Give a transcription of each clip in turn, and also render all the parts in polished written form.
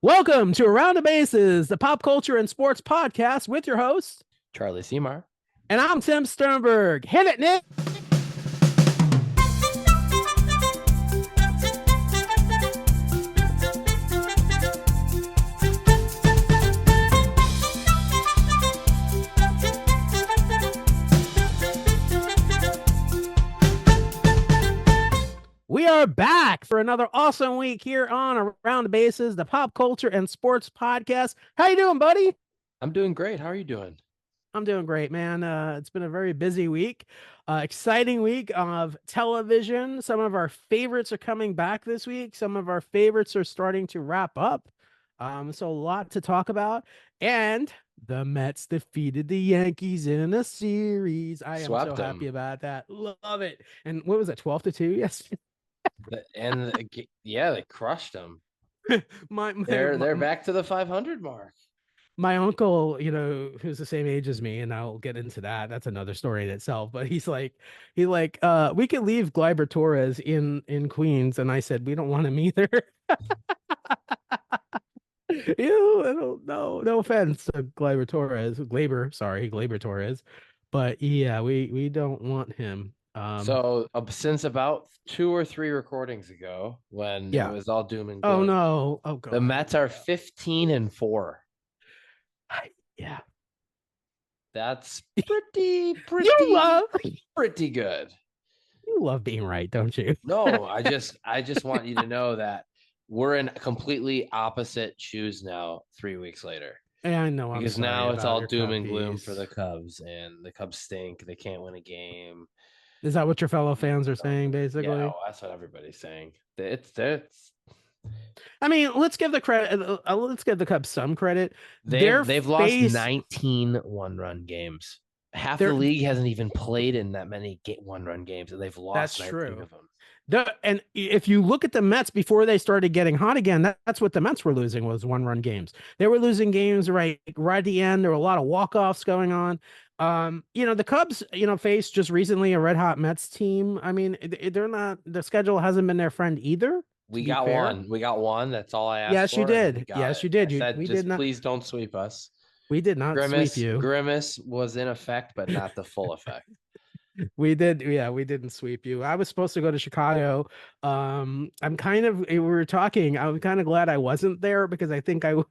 Welcome to Around the Bases, the pop culture and sports podcast with your host, Charlie Seymour. And I'm Tim Sternberg. Hit it, Nick. We are back for another awesome week here on Around the Bases, the pop culture and sports podcast. How you doing, buddy? I'm doing great. How are you doing? I'm doing great, man. It's been a very busy week, exciting week of television. Some of our favorites are coming back this week. Some of our favorites are starting to wrap up. So a lot to talk about. And the Mets defeated the Yankees in a series. I am so happy about that. Love it. And what was it, 12-2? Yes. They crushed them. They're back to the 500 mark. My uncle, who's the same age as me, and I'll get into that. That's another story in itself. But we could leave Gleyber Torres in Queens, and I said we don't want him either. No offense to Gleyber Torres, but yeah, we don't want him. So since about 2 or 3 recordings ago, when it was all doom and gloom, oh no, God. The Mets are 15-4. Yeah, that's pretty good. You love being right, don't you? No, I just want you to know that we're in completely opposite shoes now 3 weeks later. Yeah, I know. Because now it's all doom and gloom for the Cubs, and the Cubs stink. They can't win a game. Is that what your fellow fans are saying, basically? Yeah, that's what everybody's saying. It's I mean, let's give the credit. Let's give the Cubs some credit. They've lost 19 one-run games. Half the league hasn't even played in that many one-run games, and they've lost 19 of them. And if you look at the Mets before they started getting hot again, that's what the Mets were losing, was one-run games. They were losing games right at the end. There were a lot of walk-offs going on. The Cubs, faced just recently a red-hot Mets team. I mean, they're not. The schedule hasn't been their friend either. We got one. That's all I asked. Yes, you did. Yes, you did. We did not. Please don't sweep us. We did not sweep you. Grimace was in effect, but not the full effect. We did. Yeah, we didn't sweep you. I was supposed to go to Chicago. We were talking. I'm kind of glad I wasn't there, because I think in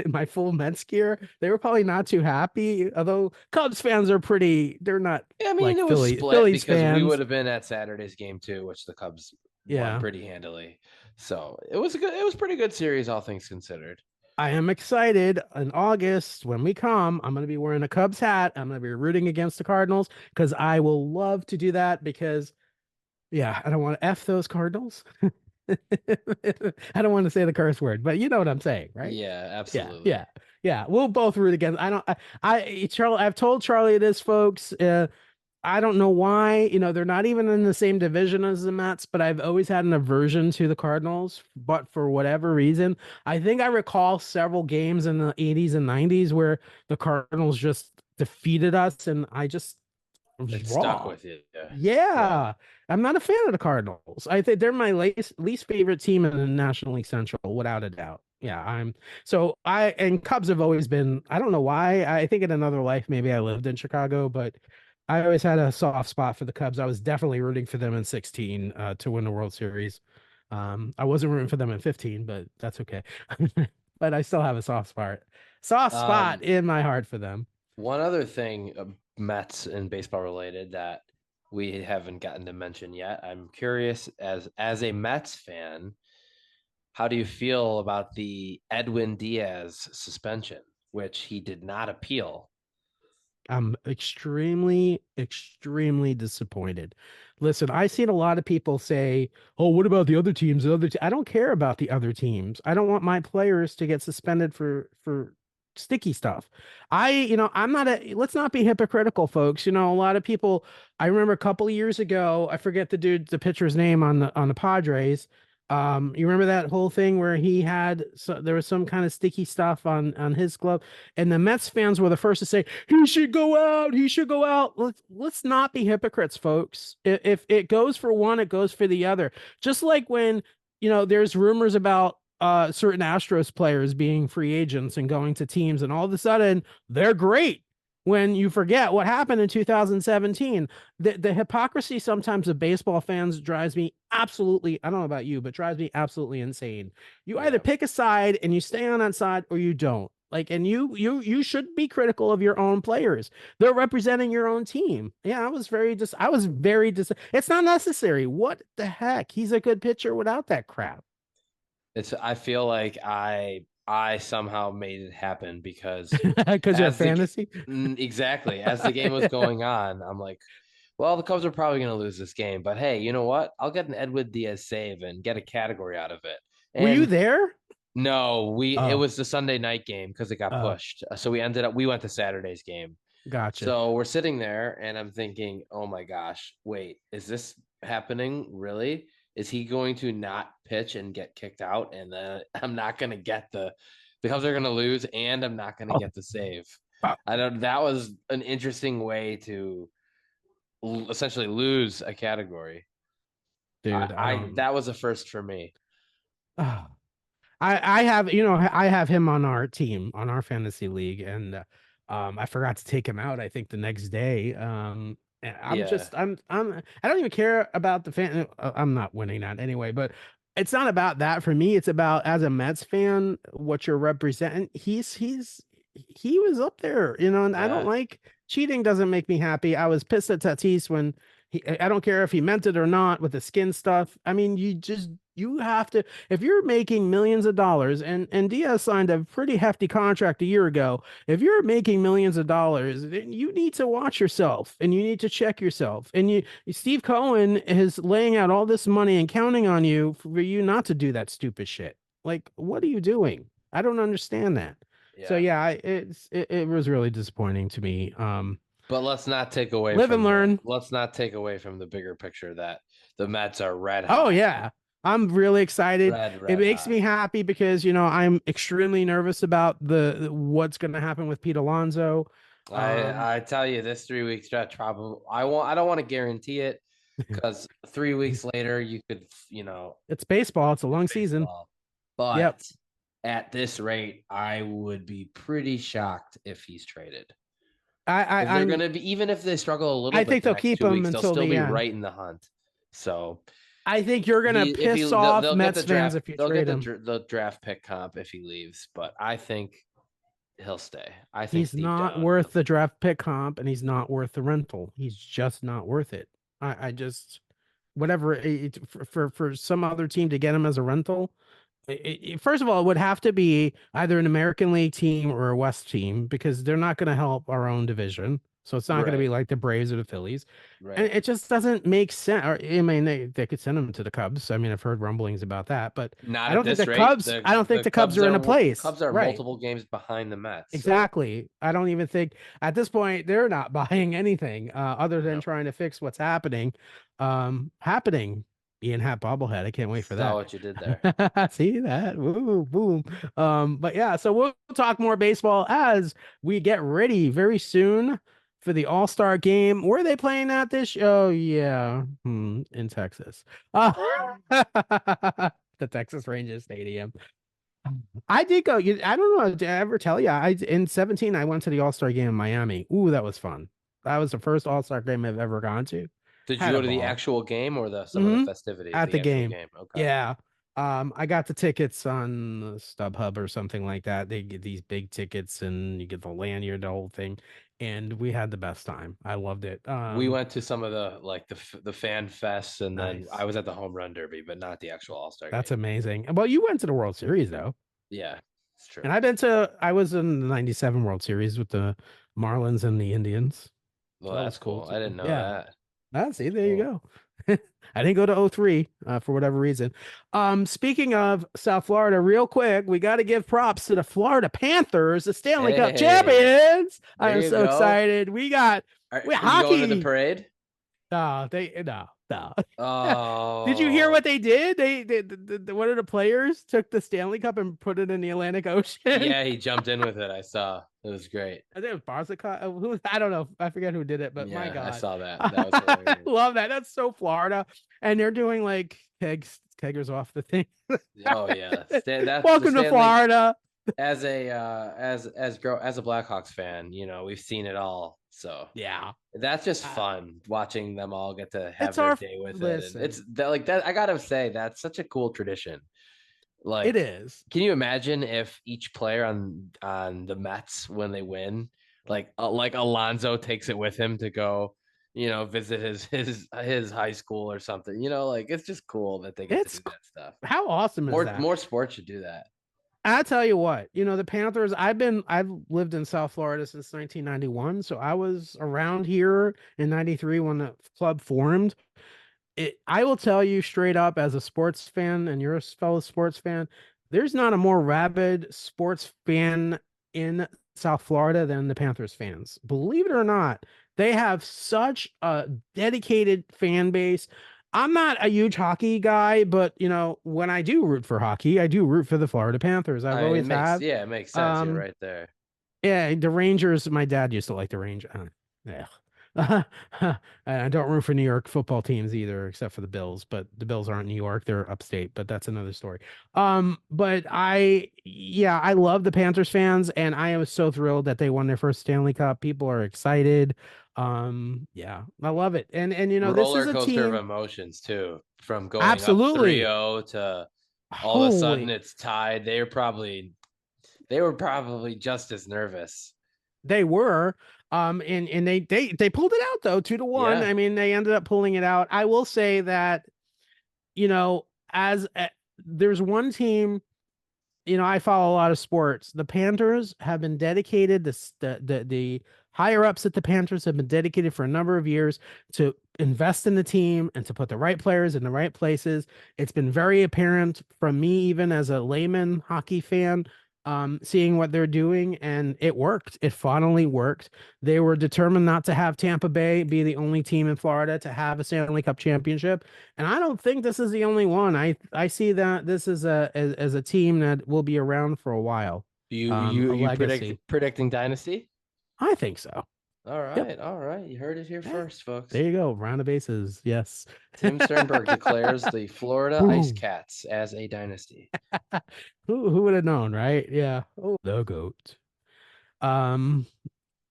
my full Mets gear, they were probably not too happy. Although Cubs fans are they're not. Yeah, I mean, it was split Phillies because fans. We would have been at Saturday's game too, which the Cubs won pretty handily. So it was a pretty good series, all things considered. I am excited. In August, when we come, I'm going to be wearing a Cubs hat. I'm going to be rooting against the Cardinals, because I will love to do that, because, I don't want to F those Cardinals. I don't want to say the curse word, but you know what I'm saying, right? Yeah, absolutely. Yeah. We'll both root against. Charlie, I've told Charlie this, folks. I don't know why, they're not even in the same division as the Mets, but I've always had an aversion to the Cardinals, but for whatever reason, I think I recall several games in the 80s and 90s where the Cardinals just defeated us, and I just stuck with you. Yeah. I'm not a fan of the Cardinals. I think they're my least favorite team in the National League Central, without a doubt. Yeah, and Cubs have always been, I don't know why. I think in another life, maybe I lived in Chicago, but I always had a soft spot for the Cubs. I was definitely rooting for them in 16 to win the World Series. I wasn't rooting for them in 15, but that's okay. But I still have a soft spot in my heart for them. One other thing, Mets and baseball related, that we haven't gotten to mention yet. I'm curious, as a Mets fan, how do you feel about the Edwin Diaz suspension, which he did not appeal? I'm extremely, extremely disappointed. Listen, I've seen a lot of people say, "Oh, what about the other teams?" I don't care about the other teams. I don't want my players to get suspended for sticky stuff. Let's not be hypocritical, folks. A lot of people, I remember a couple of years ago, I forget the pitcher's name on the Padres. You remember that whole thing where there was some kind of sticky stuff on his glove, and the Mets fans were the first to say he should go out. Let's not be hypocrites, folks. If it goes for one, it goes for the other. Just like when there's rumors about certain Astros players being free agents and going to teams, and all of a sudden they're great. When you forget what happened in 2017, the hypocrisy sometimes of baseball fans drives me absolutely, I don't know about you, but drives me absolutely insane. You either Yeah. pick a side and you stay on that side or you don't. Like, and you should be critical of your own players. They're representing your own team. Yeah, I was very it's not necessary. What the heck? He's a good pitcher without that crap. I feel like I somehow made it happen because Because you're a as fantasy. exactly as the game was going on, I'm like, well, the Cubs are probably going to lose this game, but hey, you know what? I'll get an Edward Diaz save and get a category out of it. Were you And there? no, it Oh, was the Sunday night game because it got oh, pushed. So we went to Saturday's game. gotcha. So we're sitting there and I'm thinking, oh my gosh, wait, is this happening? Really? Is he going to not pitch and get kicked out? And then I'm not going to get the Cubs are going to lose and I'm not going to Oh, get the save. oh, I don't, that was an interesting way to essentially lose a category. dude, I don't. That was a first for me. Oh. I have, I have him on our team, on our fantasy league, and I forgot to take him out, I think the next day. And Yeah. I don't even care about the fan. I'm not winning that anyway, but it's not about that for me. It's about, as a Mets fan, what you're representing. He was up there, and I don't Yeah. like cheating. Doesn't make me happy. I was pissed at Tatis when I don't care if he meant it or not with the skin stuff. I mean, you have to, if you're making millions of dollars, and Diaz signed a pretty hefty contract a year ago. If you're making millions of dollars, then you need to watch yourself and you need to check yourself. And Steve Cohen is laying out all this money and counting on you for you not to do that stupid shit. Like, what are you doing? I don't understand that. So Yeah. yeah, it was really disappointing to me. But Live and learn. let's not take away from the bigger picture that the Mets are red Oh hot. yeah. I'm really excited. It Red makes hot. me happy because, I'm extremely nervous about the what's going to happen with Pete Alonso. I tell you, this 3 week stretch probably I don't want to guarantee it because 3 weeks later you could It's baseball. It's a it's long season. baseball. Yep. But at this rate, I would be pretty shocked if he's traded. I, Because I they're I'm gonna be even if they struggle a little I bit think the they'll next keep two him weeks, they'll until still the be end. right in the hunt. So I think you're if gonna he piss off they'll get Mets fans if you they'll trade get him. the draft pick comp if he leaves, but I think he'll stay. I think He's deep not down worth he'll the stay. draft pick comp, and he's not worth the rental. He's just not worth it. I just, whatever for some other team to get him as a rental. First of all, it would have to be either an American League team or a West team, because they're not going to help our own division. So it's not going to be Right, like the Braves or the Phillies. And right. it just doesn't make sense. Or, I mean, they could send him to the Cubs. I mean, I've heard rumblings about that, but Not at this rate. I don't think The the Cubs are in a place. Cubs are Right. multiple games behind the Mets. So Exactly. I don't even think at this point they're not buying anything other than no, trying to fix what's happening. Ian Hat bobblehead. I can't wait for saw that. what you did there. See that? Woo, boom. But yeah, so we'll talk more baseball as we get ready very soon for the All-Star game. Where are they playing at this? Oh yeah, in Texas. The Texas Rangers Stadium. I did go. I don't know. Did I ever tell you? In 17, I went to the All-Star game in Miami. Ooh, that was fun. That was the first All-Star game I've ever gone to. Did you Had go a to the ball. actual game or the some of the hmm festivities? At The the actual game. game. Okay. Yeah. I got the tickets on StubHub or something like that. They get these big tickets and you get the lanyard, the whole thing. And we had the best time. I loved it. We went to some of the like the fan fests, and then I Nice. was at the home run derby, but not the actual All Star That's game. amazing. Well, you went to the World Series though. Yeah, it's true. And I was in the 97 World Series with the Marlins and the Indians. Well, So that that's was cool cool. I too. didn't know Yeah. that. See, there you Cool. go. I didn't go to '03 for whatever reason. Speaking of South Florida, real quick, we got to give props to the Florida Panthers, the Stanley Cup Hey, champions. I there am you so go. excited. We Are you going to the hockey. parade? No, no. Did you hear Oh, what they did? One of the players took the Stanley Cup and put it in the Atlantic Ocean. yeah, he jumped in with it. I saw. It was great. I think it was Barsica. Who I don't know. I forget who did it, but my Yeah, I God, saw that. That was I hilarious. love that. That's so Florida, and they're doing like keggers off the thing. Oh yeah, that's the Welcome to Stanley. Florida. As a as a Blackhawks fan, we've seen it all. So Yeah. that's just Uh, fun watching them all get to have it's their our day with it, and it's listen. that like that. I gotta say that's such a cool tradition. It Like, is. can you imagine if each player on the Mets when they win, like Alonzo takes it with him to go, visit his high school or something. Like it's just cool that they get to It's do that stuff. how awesome is More that? more sports should do that. I tell you what, the Panthers, I've lived in South Florida since 1991, so I was around here in 93 when the club formed. I will tell you straight up as a sports fan and you're a fellow sports fan, there's not a more rabid sports fan in South Florida than the Panthers fans. Believe it or not, they have such a dedicated fan base. I'm not a huge hockey guy, but when I do root for hockey, I do root for the Florida Panthers. I've It always makes have. yeah, it makes sense. You're Um, right there. yeah, the Rangers. My dad used to like the Rangers. Yeah. I don't root for New York football teams either, except for the Bills. But the Bills aren't New York; they're upstate. But that's another story. But yeah, I love the Panthers fans, and I was so thrilled that they won their first Stanley Cup. People are excited. Yeah, I love it. And this is Roller a coaster of team. emotions too, from going up Absolutely. 3-0 to all of a sudden Holy, it's tied. They were probably just as nervous. they were. And they pulled it out though, 2-1. Yeah. I mean, they ended up pulling it out. I will say that as there's one team, I follow a lot of sports. The Panthers have been dedicated. The higher ups at the Panthers have been dedicated for a number of years to invest in the team and to put the right players in the right places. It's been very apparent from me, even as a layman hockey fan, seeing what they're doing, and it worked. It finally worked. They were determined not to have Tampa Bay be the only team in Florida to have a Stanley Cup championship. And I don't think this is the only one. I see that this is as a team that will be around for a while. You you A you legacy. predicting dynasty? I think so. All Yep. right, all right. You heard it here Eh, first, folks. there you go. Round of bases. Yes. Tim Sternberg declares the Florida Ice Boom. Cats as a dynasty. Who would have known, right? Yeah. Oh, the goat. Um,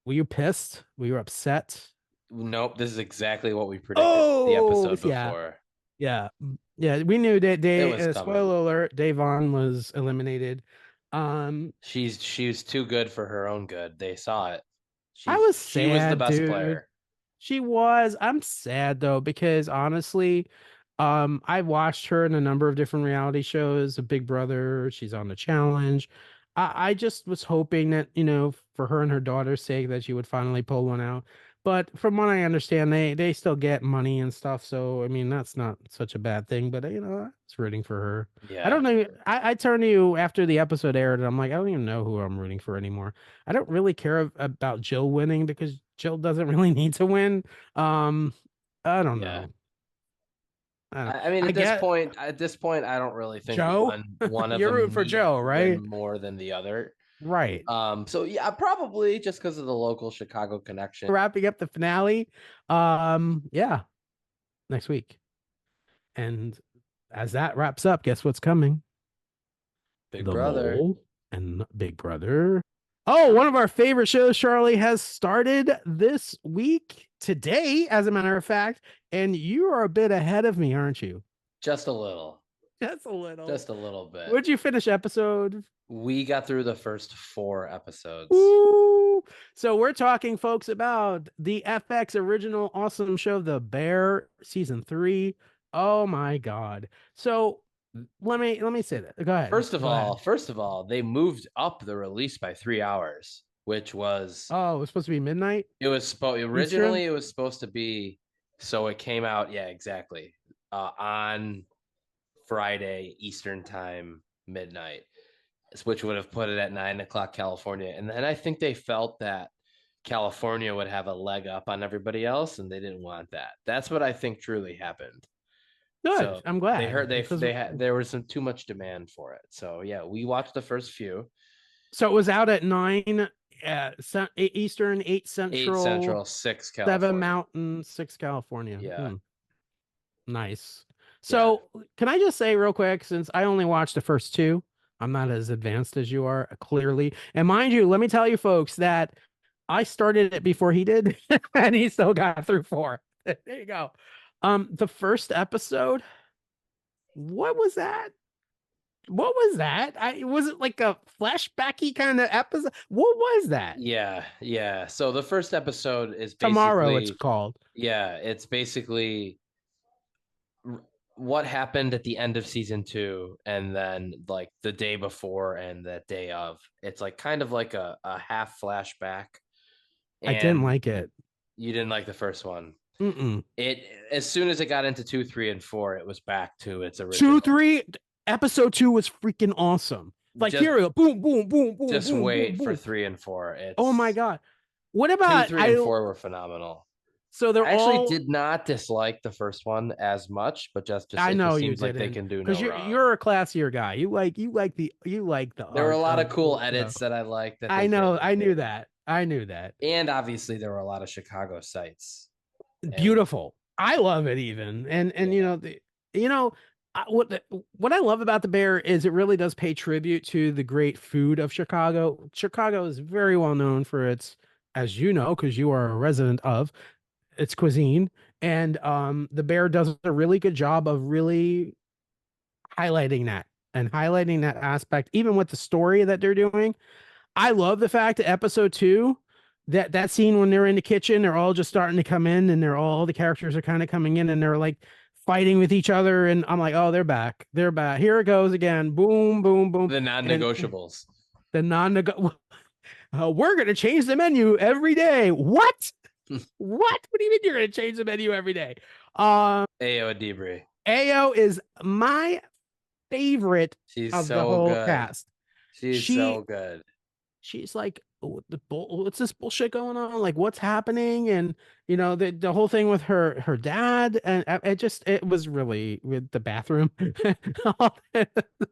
were you pissed? Were you upset? Nope, this is exactly what we predicted the Oh, episode yeah. before. Yeah. Yeah. We knew that It they was coming. spoiler alert, Davon was eliminated. Um, She's too good for her own good. They saw it. I She was she was the sad, best dude. player. She was. I'm sad though, because honestly, I watched her in a number of different reality shows, a Big Brother, she's on the challenge. I just was hoping that, for her and her daughter's sake that she would finally pull one out. But from what I understand, they still get money and stuff. So I mean that's not such a bad thing, but it's rooting for her. I Yeah. don't know. I turned to you after the episode aired and I'm like, I don't even know who I'm rooting for anymore. I don't really care about Jill winning because Jill doesn't really need to win. Um, I don't Yeah. know. I don't. I mean, I get at this point, I don't really think Joe. one of You're them rooting for needs Joe, to win right? more than the other. Right. So yeah, probably just because of the local Chicago connection. Wrapping up the finale. Yeah, next week. And as that wraps up, guess what's coming? Big The brother. Mole and Big Brother. Oh, one of our favorite shows, Charlie, has started this week today, as a matter of fact. And you are a bit ahead of me, aren't you? Just a little. Just a little. Just a little bit. Would you finish episode? We got through the first 4 episodes. Ooh. So we're talking, folks, about the FX original awesome show, The Bear, season 3. Oh my God. So let me say that. Go ahead. First of Go all, ahead. first of all, they moved up the release by 3 hours, which was Oh, it was supposed to be midnight originally Eastern. it was supposed to be, so it came out, yeah, exactly, on Friday Eastern time midnight, which would have put it at 9 o'clock California. And then I think they felt that California would have a leg up on everybody else, and they didn't want that. That's what I think truly happened. Good. So I'm they glad heard because they had there was some too much demand for it. So yeah, we watched the first few. so it was out at 9 Eastern, 8 8 Central, Central, 6 7 California. Mountain, 6 California. Yeah. Nice. Yeah. So, can I just say real quick, since I only watched the first two, I'm not as advanced as you are, clearly. And mind you, let me tell you folks that I started it before he did, and he still got through four. There you go. The first episode, what was that? What was that? Was it like a flashbacky kind of episode? What was that? Yeah, yeah. So the first episode is Tomorrow, it's basically, called. yeah, it's basically what happened at the end of season two, and then like the day before and the day of. It's like kind of like a half flashback. I didn't And like it. you didn't like the first one. Mm-mm. It as soon as it got into two, three, and four, it was back to its Two, original. three, episode two was freaking awesome. Like Just here we go, boom, boom, boom, boom, just boom, boom, wait for boom. three and four. Oh my It's god. What two, about three, and I? four were phenomenal. So they're I actually all. did not dislike the first one as much, but just I it know just you seems like they didn't, can do because no you're wrong. you're a classier guy. You like the There were a art lot of of cool the. edits that I liked that I they did know. with I knew it. that. I knew that. And obviously there were a lot of Chicago sites. And Beautiful. I love it even. And yeah, you know what I love about the Bear is it really does pay tribute to the great food of Chicago. Chicago is very well known for its, as you know, because you are a resident of its cuisine. And the Bear does a really good job of really highlighting that and highlighting that aspect, even with the story that they're doing. I love the fact that episode two, that scene when they're in the kitchen, they're all just starting to come in, and they're all the characters are kind of coming in, and they're like fighting with each other, and I'm like, oh, they're back, they're back. Here it goes again, boom, boom, boom, the and non-negotiables. the non-nego. We're gonna change the menu every day. What? What? What do you mean you're gonna change the menu every day? Um, Ayo Debris. Ao is my favorite She's of the so whole good. cast. She's She so good. she's like, what's this bullshit going on? Like, what's happening? And the whole thing with her dad, and it was really with the bathroom. It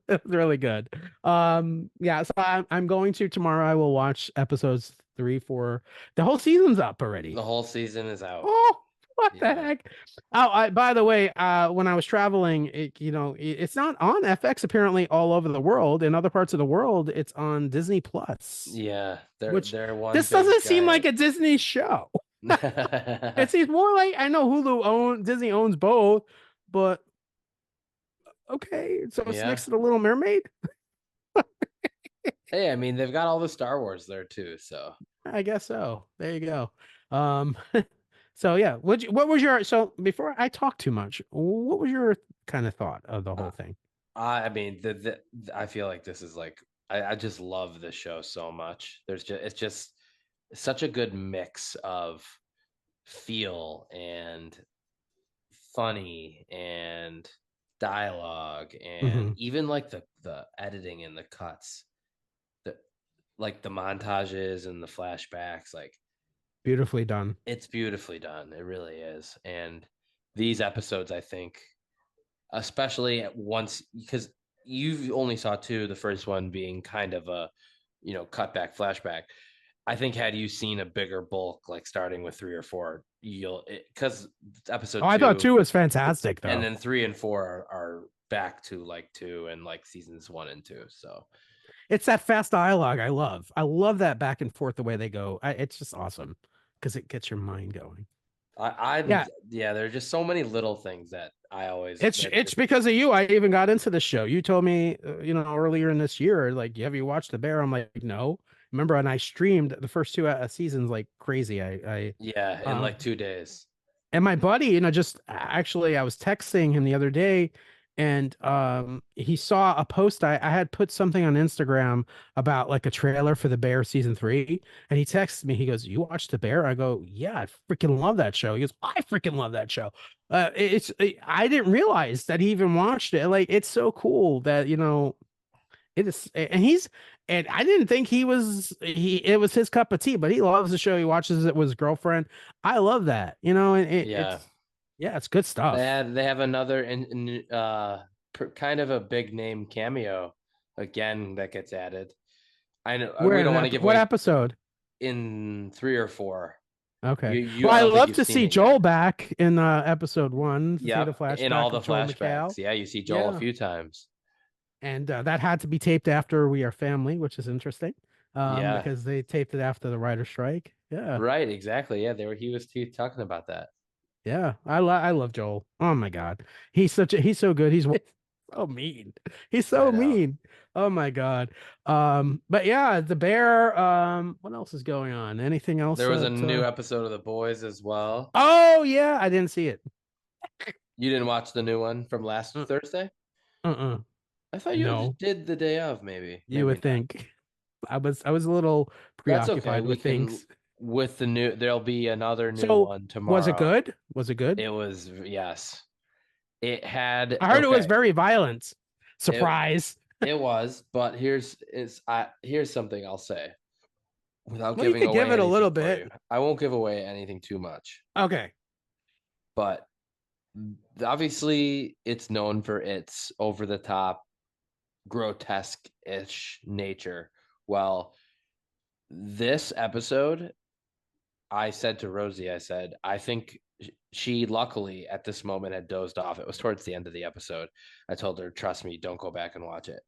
was really good. Yeah. So I'm going to tomorrow. I will watch episodes 3, 4. The whole season's up already. The whole season is out. Oh, what the Yeah. heck? Oh, by the way, when I was traveling, it's not on FX apparently all over the world. In other parts of the world, it's on Disney Plus, Yeah, which they're one this big doesn't seem like giant. a Disney show. It seems more like, I know Disney owns both, but okay, so it's Yeah. next to the Little Mermaid. Hey, I mean, they've got all the Star Wars there too, so I guess so. There you go. Um, so yeah, what was your, so before I talk too much, what was your kind of thought of the whole uh, thing? I mean, I feel like this is like I just love the show so much. It's just such a good mix of feel and funny and dialogue and Hmm. even like the editing and the cuts, the like the montages and the flashbacks, like Beautifully done. it's beautifully done. It really is. And these episodes, I think, especially at once, because you only saw two, the first one being kind of a, cutback flashback. I think had you seen a bigger bulk, like starting with three or four, you'll, because Oh, episode I thought two two was fantastic and though. then three and four are back to like two and like seasons one and two. So It's that fast dialogue I love. I love that back and forth the way they go. It's just awesome because it gets your mind going. I'm, Yeah, yeah, there are just so many little things that that it's just, because of you I even got into the show. You told me, earlier in this year, like, have you watched The Bear? I'm like, no. Remember, and I streamed the first two seasons like crazy. yeah, in Um, like 2 days. and my buddy, just actually, I was texting him the other day, and he saw a post I had put something on Instagram about like a trailer for The Bear season 3, and he texted me. He goes, "You watched The Bear?" I go, "Yeah, I freaking love that show." He goes, "I freaking love that show." I didn't realize that he even watched it. Like, it's so cool that it is, and I didn't think it was his cup of tea, but he loves the show. He watches it with his girlfriend. I love that, and Yeah. yeah, it's good stuff. They have another kind of a big name cameo again that gets added. I know Where we in don't want to give what away episode? in three or four. Okay. You Well, I I don't think love you've to seen see it yet. Joel back in episode one to see the Yep, in all flashback the of Joel flashbacks. McHale. Yeah, you see Joel a Yeah. few times. And that had to be taped after We Are Family, which is interesting, Yeah, because they taped it after the writer's strike. Yeah. right, exactly. Yeah, he was talking about that. Yeah. I love Joel. Oh my God. He's so good. He's so mean. He's I so know. mean. Oh my God. But yeah, the bear, what else is going on? Anything else There was a that new episode of The Boys as well. oh yeah, I didn't see it. You didn't watch the new one from last Uh, Thursday? uh-uh. I thought you No, did the day of, maybe. you Maybe would not. think. I was a little That's okay. preoccupied We with can things. with the new there'll be another new So one was it tomorrow. good? Was it good? It was yes. It had I heard it was okay. very violent. It Surprise. it was, but here's something I'll say without Well, you giving could give away it a little anything for you. bit. I won't give away anything too much, Okay. but obviously it's known for its over the top grotesque-ish nature. Well, this episode, I said to Rosie, I said, I think she luckily at this moment had dozed off. It was towards the end of the episode. I told her, trust me, don't go back and watch it.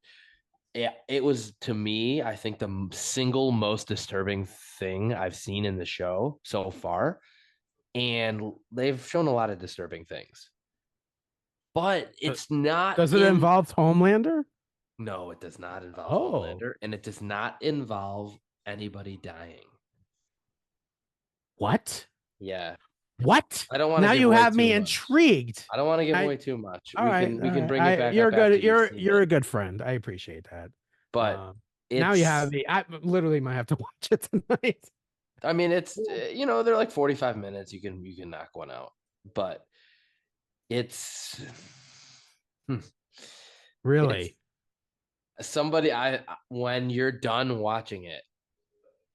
Yeah, it was to me, I think the single most disturbing thing I've seen in the show so far. And they've shown a lot of disturbing things, but Uh, it's not Does it in. involve Homelander? No, it does not involve Oh, Homelander, and it does not involve anybody dying. what? Yeah, What? I don't want to Now give you away have too me much. intrigued. I don't want to give I away too much. all right, all We can right. bring it back You're up after good. you've seen You're it. a good friend. I appreciate that. But Um, now you have it's me. I literally might have to watch it tonight. I mean it's they're like 45 minutes. You can knock one out. But it's hmm, it's Really? somebody I when you're done watching it,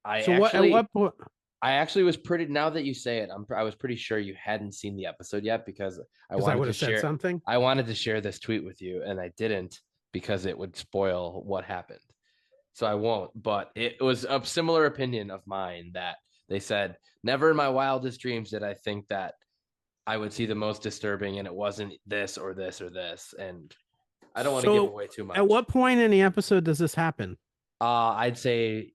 I So what? At actually what point? I actually was pretty. Now that you say it, I was pretty sure you hadn't seen the episode yet because I Because I wanted would to have said share. something. I wanted to share this tweet with you, and I didn't because it would spoil what happened. So I won't. But it was a similar opinion of mine that they said never in my wildest dreams did I think that I would see the most disturbing, and it wasn't this or this or this. And I don't want to give So away too at much. what point in the episode does this happen? I'd say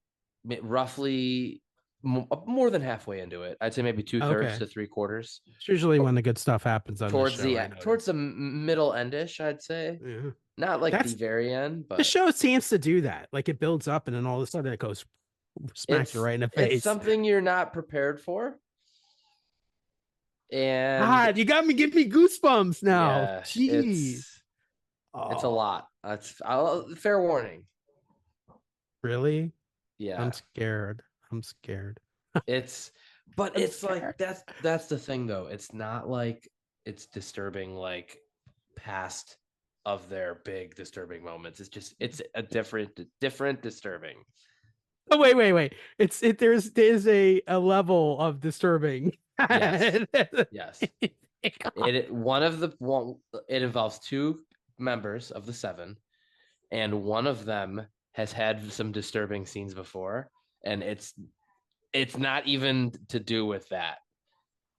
roughly more than halfway into it. I'd say maybe 2/3 Okay. to 3/4. It's usually when the good stuff happens on this show. I Towards notice. the middle endish, I'd say. Yeah. Not like the That's very end, the but show seems to do that. Like it builds up and then all of a sudden it goes smacks you right in the it's face. something you're not prepared for. And God, you got me give me goosebumps now. yeah, Jeez. it's a Oh, lot. That's fair warning. really? I'm Yeah. scared. I'm scared. It's but I'm it's like scared. that's the thing though. It's not like it's disturbing like past of their big disturbing moments. It's just it's a different disturbing. Oh wait. There's a level of disturbing. Yes. Yes. It involves two members of the seven, and one of them has had some disturbing scenes before, and it's not even to do with that.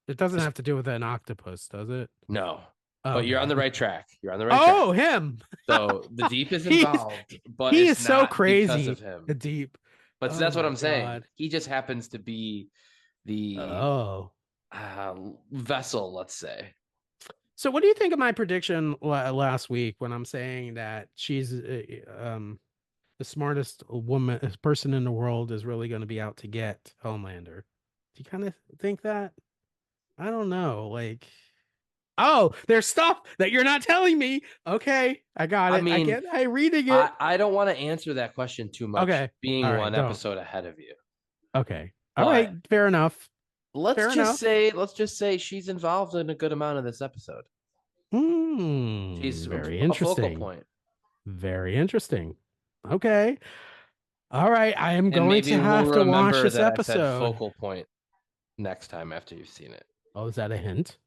It doesn't Just have to do with an octopus, does it? no. Oh, But you're on okay. the right track. You're on the right track. Oh, him. So the deep is He's involved, but he it's is so not because of crazy. him. Deep. But Oh that's what my I'm saying. God. He just happens to be the Oh. vessel, let's say. So what do you think of my prediction last week when I'm saying that she's the smartest person in the world is really going to be out to get Homelander? Do you kind of think that? I don't know. Like, oh, there's stuff that you're not telling me. Okay, I got I it. I mean, get. I reading it. I don't want to answer that question too much, Okay. All being right. one Don't. episode ahead of you. Okay. All right. But Fair enough. Fair enough. let's just say she's involved in a good amount of this episode. Hmm. She's Very a focal interesting. point. Very interesting. Okay. All right. I am And going maybe to we'll have to watch remember this that I said episode. focal point next time after you've seen it. Oh, is that a hint?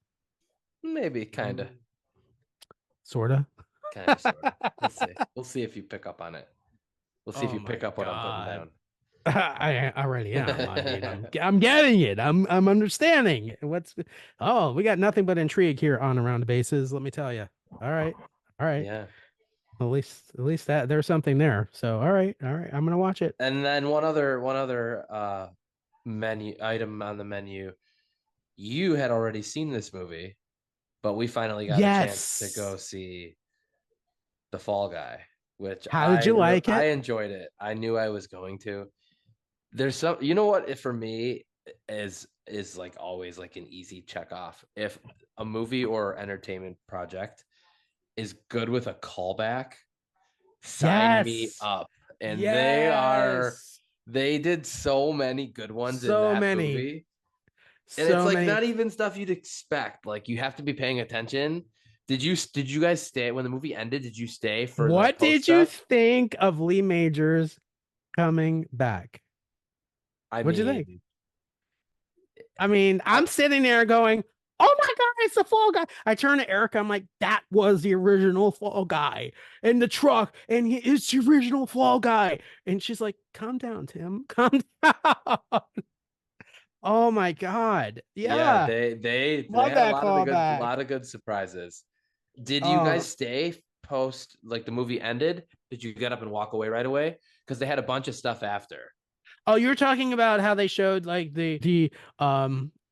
Maybe Sorta. kind of, sort of. We'll see. We'll see if you pick up on it. We'll see if Oh you pick my up what I'm putting God. down. I already am. I mean, I'm getting it. I'm understanding what's. Oh, we got nothing but intrigue here on Around the Bases. Let me tell you. All right, all right. Yeah. At least that there's something there. So all right. I'm gonna watch it. And then one other menu item on the menu. You had already seen this movie, but we finally got a chance to go Yes. see The Fall Guy, which How did you like I it? enjoyed it. I knew I was going to. There's some, you know what, if for me is like always like an easy check off. If a movie or entertainment project is good with a callback, sign me Yes. up. And Yes. they did so many good ones in So that many. movie. And it's So like many. not even stuff you'd expect. Like you have to be paying attention. Did you guys stay when the movie ended? Did you stay for the What post did you stuff? think of Lee Majors coming back? I What'd you think? mean, I mean, I, I'm sitting there going, "Oh my god, it's the Fall Guy!" I turn to Erica. I'm like, "That was the original Fall Guy in the truck, and it's the original Fall Guy." And she's like, "Calm down, Tim. Calm down." Oh my god, yeah, yeah, they love had a that lot of the callback. lot of good surprises. Did you guys Oh, stay post like the movie ended? Did you get up and walk away right away? Because they had a bunch of stuff after. oh, you're talking about how they showed like the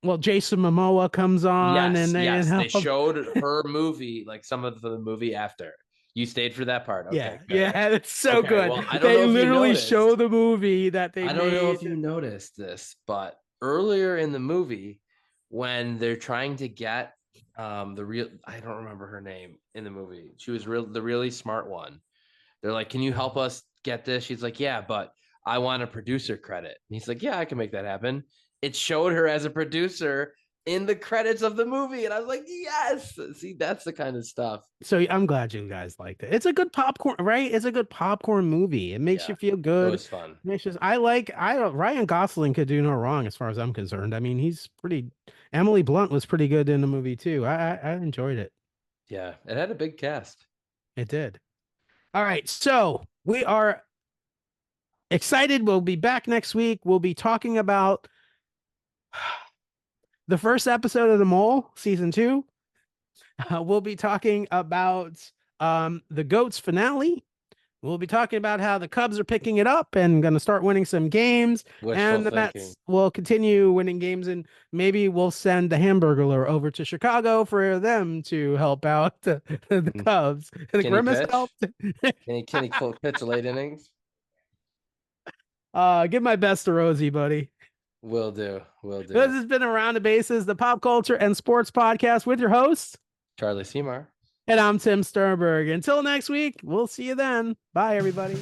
well, Jason Momoa comes on Yes, and they yes, they help. showed her movie, like some of the movie after. You stayed for that part. Okay, Yeah, good. yeah, it's so Okay, good. well, I don't They know if you literally show noticed. the movie that they I don't know if made. you noticed this, but earlier in the movie, when they're trying to get the real, I don't remember her name in the movie. She was the really smart one. They're like, "Can you help us get this?" She's like, "Yeah, but I want a producer credit." And he's like, "Yeah, I can make that happen." It showed her as a producer in the credits of the movie, and I was like, "Yes!" See, that's the kind of stuff. So I'm glad you guys liked it. It's a good popcorn, right? It's a good popcorn movie. It makes Yeah, you feel it good. was fun. Makes just I don't Ryan Gosling could do no wrong as far as I'm concerned. I mean, he's pretty Emily Blunt was pretty good in the movie too. I enjoyed it. Yeah, it had a big cast. It did. All right. So we are excited. We'll be back next week. We'll be talking about the first episode of The Mole, season two. We'll be talking about the Goats finale. We'll be talking about how the Cubs are picking it up and going to start winning some games, Wishful and the thinking. Mets will continue winning games, and maybe we'll send the Hamburglar over to Chicago for them to help out the Mm. Cubs. The Can he Grimace pitch? helped. Can he pitch late innings? Give my best to Rosie, buddy. Will do. Will This do. has been Around the Bases, the pop culture and sports podcast with your host, Charlie Seymour. and I'm Tim Sternberg. Until next week, we'll see you then. Bye, everybody.